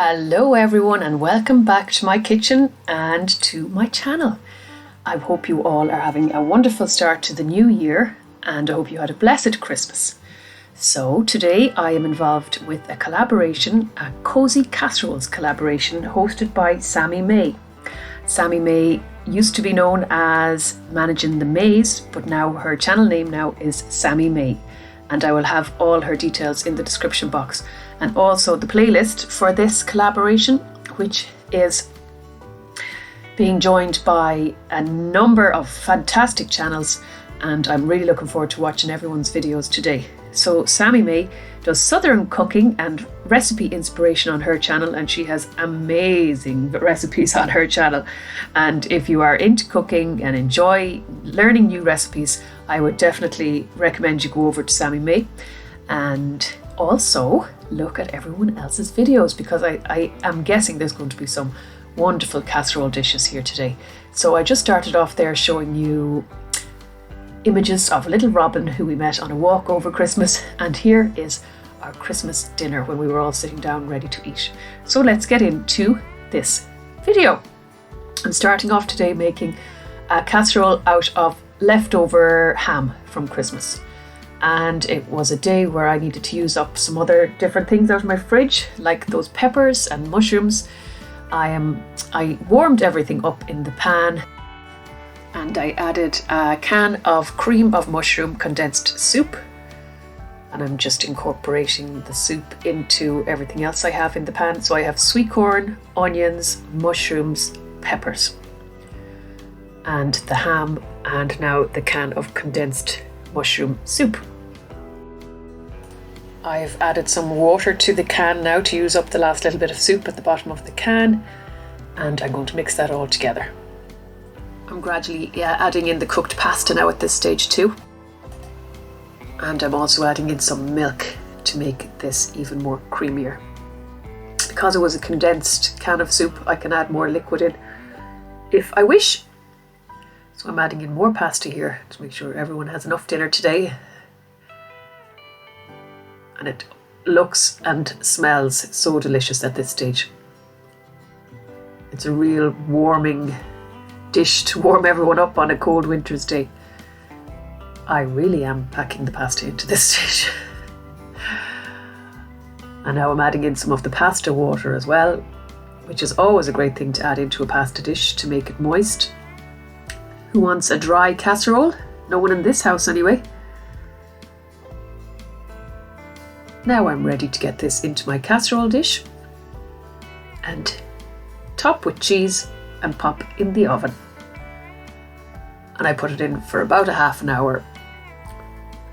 Hello everyone and welcome back to my kitchen and to my channel. I hope you all are having a wonderful start to the new year and I hope you had a blessed Christmas. So today I am involved with a collaboration, a Cosy Casseroles collaboration hosted by Sammi May. Sammi May used to be known as Managing the Maze, but now her channel name now is Sammi May. And I will have all her details in the description box and also the playlist for this collaboration, which is being joined by a number of fantastic channels, and I'm really looking forward to watching everyone's videos today. So Sammi May does southern cooking and recipe inspiration on her channel, and she has amazing recipes on her channel. And if you are into cooking and enjoy learning new recipes, I would definitely recommend you go over to Sammi May and also look at everyone else's videos, because I am guessing there's going to be some wonderful casserole dishes here today. So I just started off there showing you images of little Robin who we met on a walk over Christmas, and here is our Christmas dinner when we were all sitting down ready to eat. So let's get into this video. I'm starting off today making a casserole out of leftover ham from Christmas, and it was a day where I needed to use up some other different things out of my fridge, like those peppers and mushrooms. I warmed everything up in the pan, and I added a can of cream of mushroom condensed soup, and I'm just incorporating the soup into everything else I have in the pan. So I have sweet corn, onions, mushrooms, peppers, and the ham, and now the can of condensed mushroom soup. I've added some water to the can now to use up the last little bit of soup at the bottom of the can, and I'm going to mix that all together. I'm gradually adding in the cooked pasta now at this stage too. And I'm also adding in some milk to make this even more creamier. Because it was a condensed can of soup, I can add more liquid in if I wish. So I'm adding in more pasta here to make sure everyone has enough dinner today. And it looks and smells so delicious at this stage. It's a real warming dish to warm everyone up on a cold winter's day. I really am packing the pasta into this dish. And now I'm adding in some of the pasta water as well, which is always a great thing to add into a pasta dish to make it moist. Who wants a dry casserole? No one in this house anyway. Now I'm ready to get this into my casserole dish and top with cheese and pop in the oven. And I put it in for about a half an hour.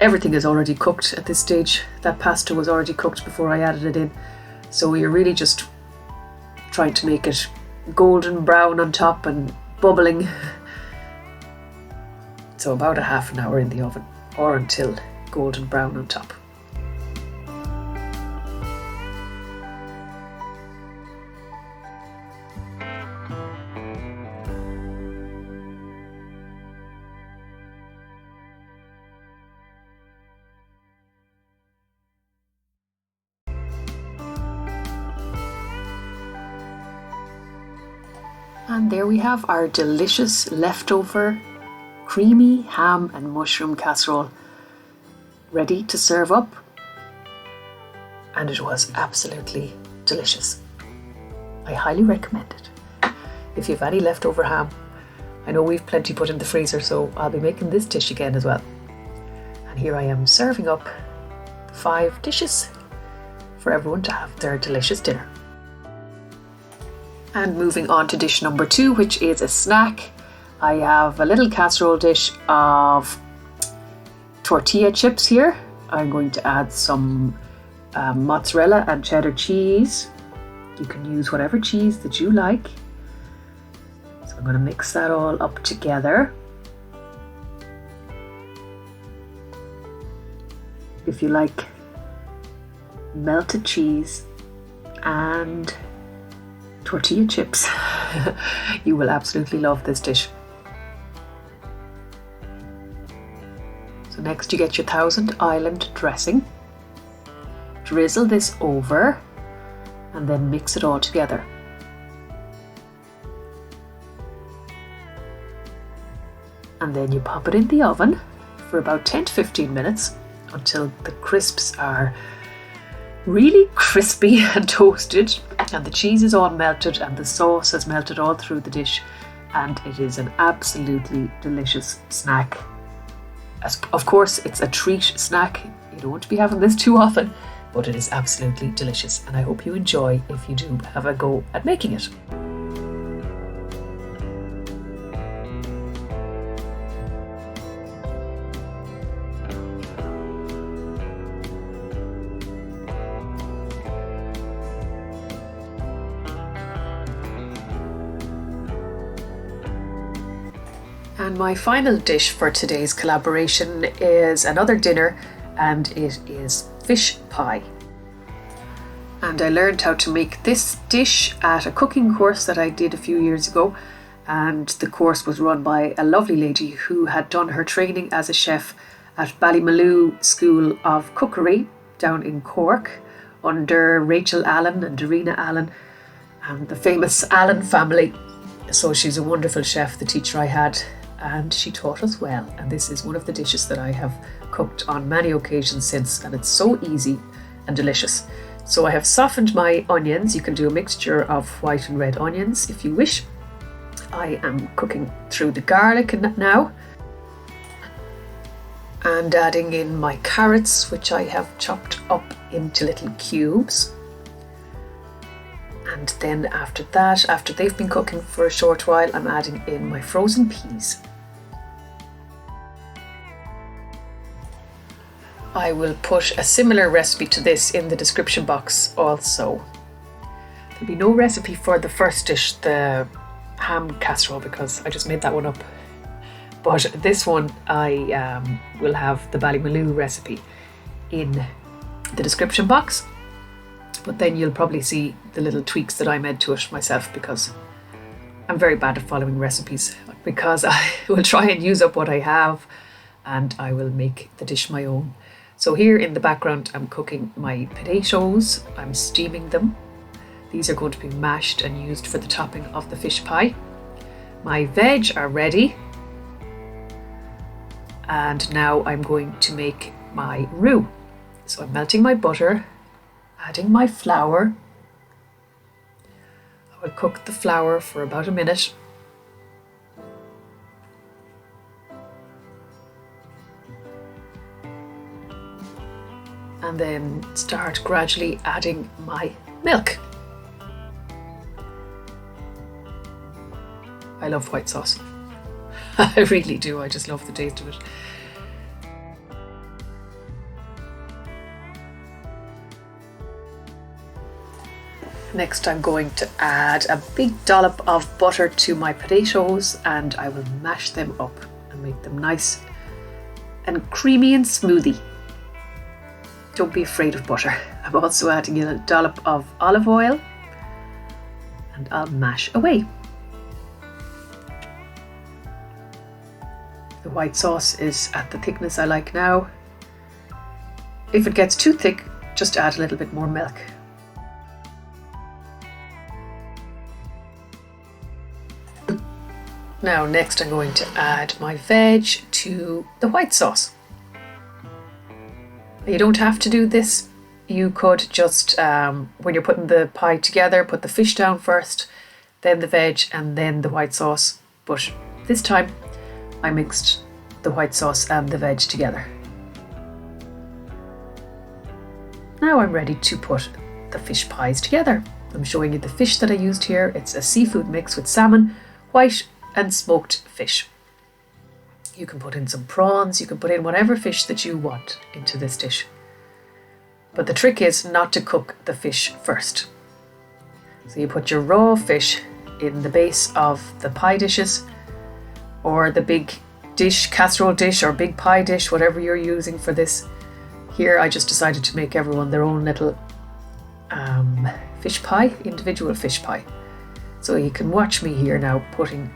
Everything is already cooked at this stage. That pasta was already cooked before I added it in. So you're really just trying to make it golden brown on top and bubbling. So about a half an hour in the oven, or until golden brown on top. And there we have our delicious leftover creamy ham and mushroom casserole ready to serve up. And it was absolutely delicious. I highly recommend it. If you have any leftover ham, I know we've plenty put in the freezer, so I'll be making this dish again as well. And here I am serving up 5 dishes for everyone to have their delicious dinner. And moving on to dish number 2, which is a snack. I have a little casserole dish of tortilla chips here. I'm going to add some mozzarella and cheddar cheese. You can use whatever cheese that you like. So I'm going to mix that all up together. If you like melted cheese and tortilla chips, you will absolutely love this dish. So next you get your Thousand Island dressing. Drizzle this over and then mix it all together. And then you pop it in the oven for about 10 to 15 minutes until the crisps are really crispy and toasted, and the cheese is all melted and the sauce has melted all through the dish, and it is an absolutely delicious snack. Of course, it's a treat snack. You don't want to be having this too often, but it is absolutely delicious, and I hope you enjoy if you do have a go at making it. And my final dish for today's collaboration is another dinner, and it is fish pie. And I learned how to make this dish at a cooking course that I did a few years ago, and the course was run by a lovely lady who had done her training as a chef at Ballymaloe School of Cookery down in Cork under Rachel Allen and Darina Allen and the famous Allen family. So she's a wonderful chef, the teacher I had, and she taught us well, and this is one of the dishes that I have cooked on many occasions since, and it's so easy and delicious. So I have softened my onions. You can do a mixture of white and red onions if you wish. I am cooking through the garlic now and adding in my carrots, which I have chopped up into little cubes. And then after that, after they've been cooking for a short while, I'm adding in my frozen peas. I will put a similar recipe to this in the description box also. There'll be no recipe for the first dish, the ham casserole, because I just made that one up. But this one, I will have the Ballymaloe recipe in the description box. But then you'll probably see the little tweaks that I made to it myself, because I'm very bad at following recipes, because I will try and use up what I have and I will make the dish my own. So here in the background, I'm cooking my potatoes. I'm steaming them. These are going to be mashed and used for the topping of the fish pie. My veg are ready. And now I'm going to make my roux. So I'm melting my butter, adding my flour. I will cook the flour for about a minute. And then start gradually adding my milk. I love white sauce. I really do. I just love the taste of it. Next, I'm going to add a big dollop of butter to my potatoes, and I will mash them up and make them nice and creamy and smoothie. Don't be afraid of butter. I'm also adding in a dollop of olive oil, and I'll mash away. The white sauce is at the thickness I like now. If it gets too thick, just add a little bit more milk. Now next I'm going to add my veg to the white sauce. You don't have to do this. You could just, when you're putting the pie together, put the fish down first, then the veg, and then the white sauce. But this time I mixed the white sauce and the veg together. Now I'm ready to put the fish pies together. I'm showing you the fish that I used here. It's a seafood mix with salmon, white and smoked fish. You can put in some prawns, you can put in whatever fish that you want into this dish. But the trick is not to cook the fish first. So you put your raw fish in the base of the pie dishes, or the big dish, casserole dish or big pie dish, whatever you're using for this. Here I just decided to make everyone their own little fish pie, individual fish pie. So you can watch me here now putting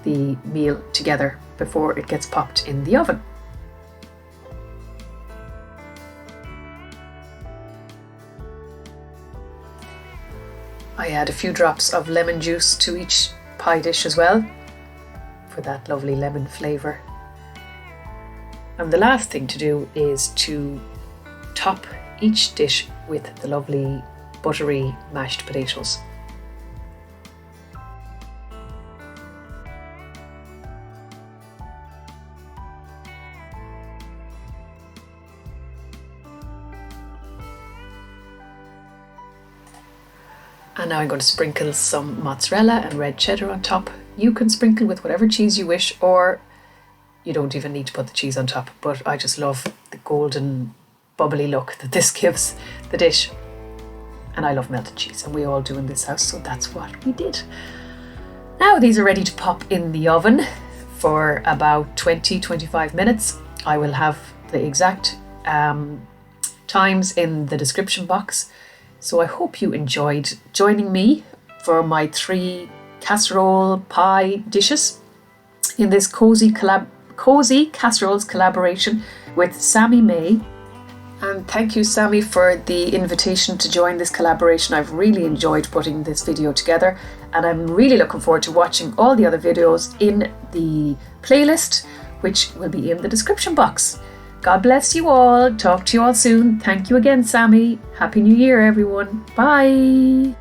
the meal together before it gets popped in the oven. I add a few drops of lemon juice to each pie dish as well for that lovely lemon flavour. And the last thing to do is to top each dish with the lovely buttery mashed potatoes. And now I'm going to sprinkle some mozzarella and red cheddar on top. You can sprinkle with whatever cheese you wish, or you don't even need to put the cheese on top, but I just love the golden bubbly look that this gives the dish. And I love melted cheese, and we all do in this house, so that's what we did. Now these are ready to pop in the oven for about 20-25 minutes. I will have the exact times in the description box. So I hope you enjoyed joining me for my 3 casserole pie dishes in this Cosy Casseroles collaboration with Sammi May. And thank you, Sammi, for the invitation to join this collaboration. I've really enjoyed putting this video together, and I'm really looking forward to watching all the other videos in the playlist, which will be in the description box. God bless you all. Talk to you all soon. Thank you again, Sammi. Happy New Year, everyone. Bye.